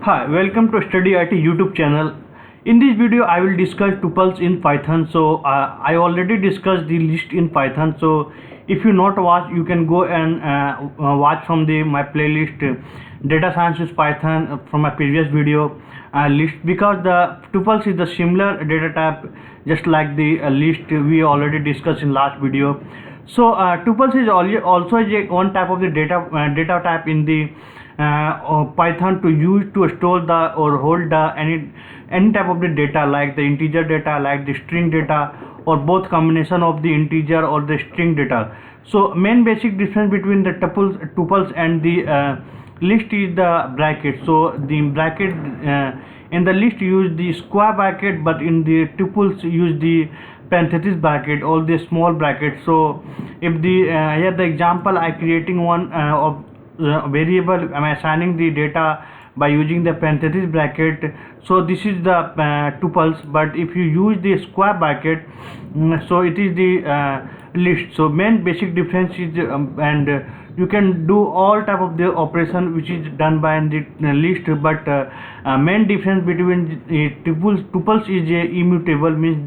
Hi, welcome to Study IT YouTube channel. In this video, I will discuss tuples in Python. I already discussed the list in Python. So, if you not watch, you can go and watch from my playlist Data Science with Python from my previous video list, because the tuples is the similar data type just like the list we already discussed in last video. So, tuples is also one type of the data type in the Python to use to store the or hold the any type of the data, like the integer data, like the string data, or both combination of the integer or the string data. So main basic difference between the tuples and the list is the bracket. So the bracket in the list use the square bracket, but in the tuples use the parenthesis bracket, all the small brackets. So if the here the example I creating one of variable, I'm assigning the data by using the parenthesis bracket. So this is the tuples, but if you use the square bracket, so it is the list. So main basic difference is and you can do all type of the operation which is done by the list, but main difference between tuples is immutable, means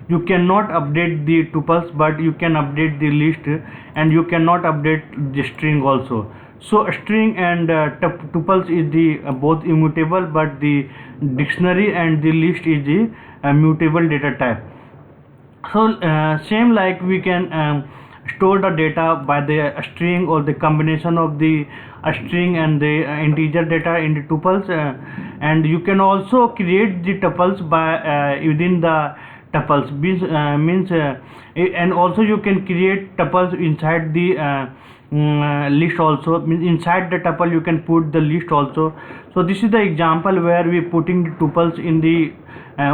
you cannot update the tuples, but you can update the list, and you cannot update the string also. So string and tuples is the both immutable, but the dictionary and the list is the mutable data type. So same like we can store the data by the string or the combination of the string and the integer data in the tuples, and you can also create the tuples by within the tuples means and also you can create tuples inside the list also. Inside the tuple you can put the list also. So this is the example where we putting the tuples in the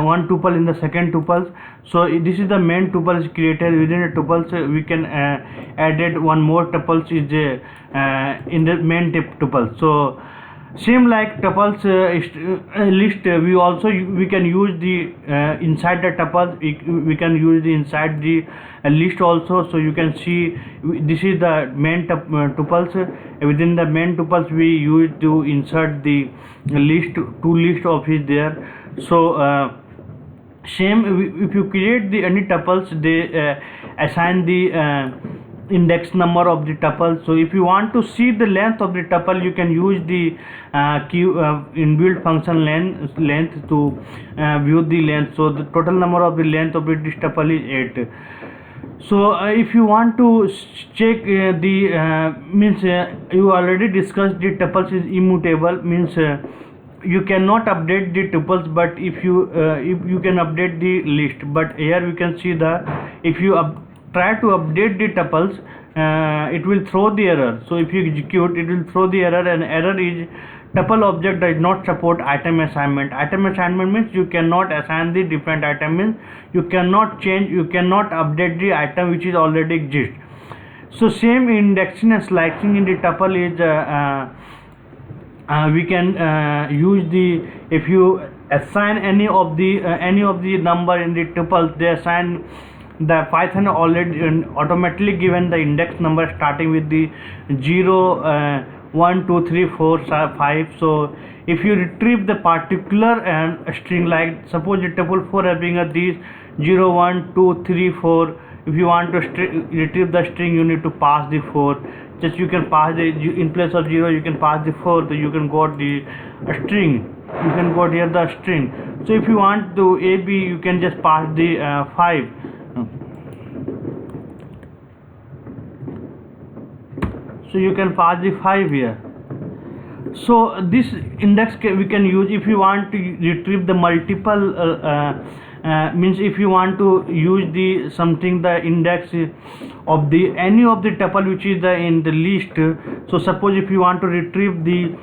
one tuple in the second tuples. So this is the main tuple is created within the tuples. We can added one more tuples is in the main tuple. So same like tuples list, we can use the inside the tuple, we can use the inside the list also. So you can see this is the main tuples. Within the main tuples we use to insert the list, two list of is there. So same if you create the any tuples, they assign the index number of the tuple. So if you want to see the length of the tuple, you can use the inbuilt function length to view the length. So the total number of the length of this tuple is 8. So if you want to check the means you already discussed the tuples is immutable, means you cannot update the tuples, but if you can update the list. But here we can see the if you try to update the tuples, it will throw the error. So if you execute, it will throw the error, and error is tuple object does not support item assignment. Item assignment means you cannot assign the different item, means you cannot change, you cannot update the item which is already exist. So same indexing and slicing in the tuple is we can use the, if you assign any of the number in the tuple, they assign the Python already automatically given the index number starting with the 0 1 2 3 4 5. So if you retrieve the particular string, like suppose the tuple 4 having these 0 1 2 3 4, if you want to retrieve the string, you need to pass the 4. Just you can pass the, in place of 0 you can pass the 4, so you can got the string, you can got here the string. So if you want to AB, you can just pass the 5. So you can pass the 5 here. So this index we can use if you want to retrieve the multiple means if you want to use the something the index of the any of the tuple which is in the list. So suppose if you want to retrieve the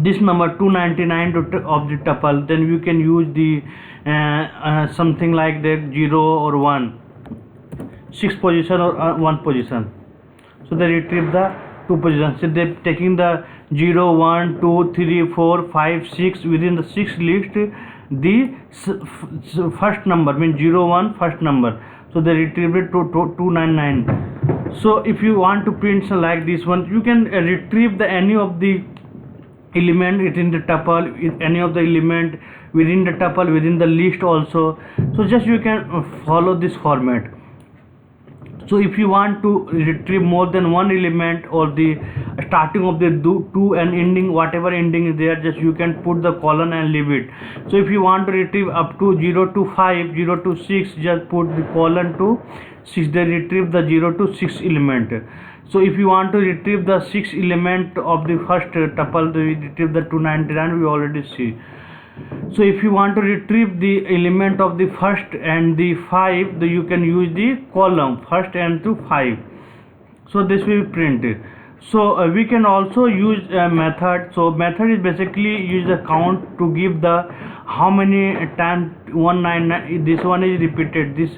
this number 299 of the tuple, then you can use the something like that 0 or 1, 6 position or 1 position. So they retrieve the 2 positions. So they taking the 0 1 2 3 4 5 6, within the 6 list the first number means 0 1 first number. So they retrieve it to 299. So if you want to print like this one, you can retrieve the any of the element within the tuple, with any of the element within the tuple, within the list also. So just you can follow this format. So if you want to retrieve more than one element, or the starting of the two and ending, whatever ending is there, just you can put the colon and leave it. So if you want to retrieve up to 0 to 5, 0 to 6, just put the colon to 6, they retrieve the 0 to 6 element. So if you want to retrieve the 6 element of the first tuple, we retrieve the 299, we already see. So if you want to retrieve the element of the first and the 5, you can use the column first and to 5. So this will be printed. So we can also use a method. So method is basically use the count to give the how many times 199 this one is repeated, this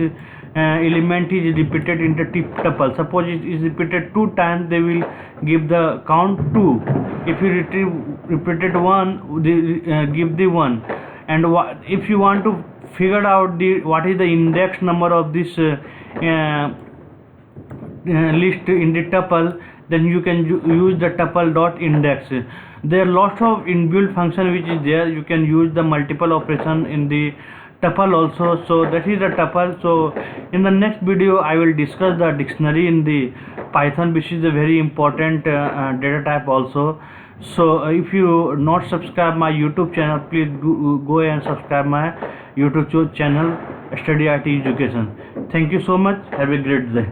element is repeated in the tuple. Suppose it is repeated 2 times, they will give the count 2. If you repeated 1, they give the 1. And if you want to figure out the what is the index number of this list in the tuple, then you can use the tuple dot index. There are lots of inbuilt function which is there. You can use the multiple operation in the tuple also. So that is the tuple. So in the next video I will discuss the dictionary in the Python, which is a very important data type also. So if you not subscribe my YouTube channel, please go and subscribe my YouTube channel Study IT Education. Thank you so much. Have a great day.